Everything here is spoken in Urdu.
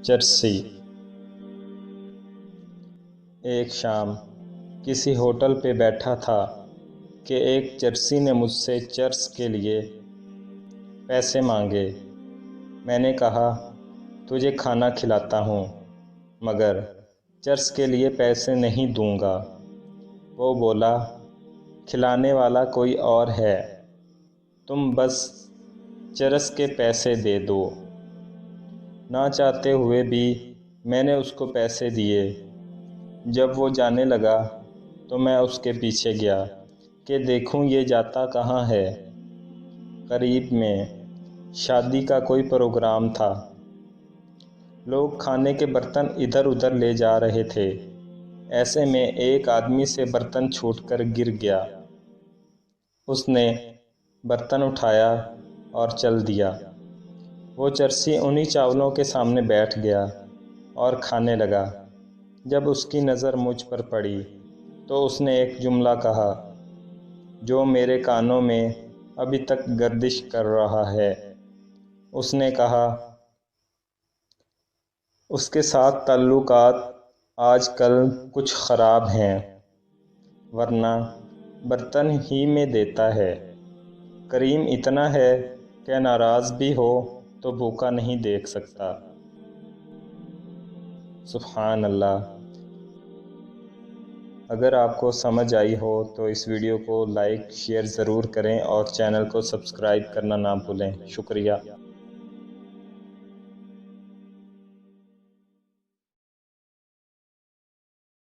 چرسی۔ ایک شام کسی ہوٹل پہ بیٹھا تھا کہ ایک چرسی نے مجھ سے چرس کے لیے پیسے مانگے۔ میں نے کہا تجھے کھانا کھلاتا ہوں مگر چرس کے لیے پیسے نہیں دوں گا۔ وہ بولا کھلانے والا کوئی اور ہے، تم بس چرس کے پیسے دے دو۔ نہ چاہتے ہوئے بھی میں نے اس کو پیسے دیے۔ جب وہ جانے لگا تو میں اس کے پیچھے گیا کہ دیکھوں یہ جاتا کہاں ہے۔ قریب میں شادی کا کوئی پروگرام تھا۔ لوگ کھانے کے برتن ادھر ادھر لے جا رہے تھے۔ ایسے میں ایک آدمی سے برتن چھوٹ کر گر گیا۔ اس نے برتن اٹھایا اور چل دیا۔ وہ چرسی انہی چاولوں کے سامنے بیٹھ گیا اور کھانے لگا۔ جب اس کی نظر مجھ پر پڑی تو اس نے ایک جملہ کہا جو میرے کانوں میں ابھی تک گردش کر رہا ہے۔ اس نے کہا اس کے ساتھ تعلقات آج کل کچھ خراب ہیں، ورنہ برتن ہی میں دیتا ہے۔ کریم اتنا ہے کہ ناراض بھی ہو تو بھوکا نہیں دیکھ سکتا۔ سبحان اللہ۔ اگر آپ کو سمجھ آئی ہو تو اس ویڈیو کو لائک شیئر ضرور کریں اور چینل کو سبسکرائب کرنا نہ بھولیں۔ شکریہ۔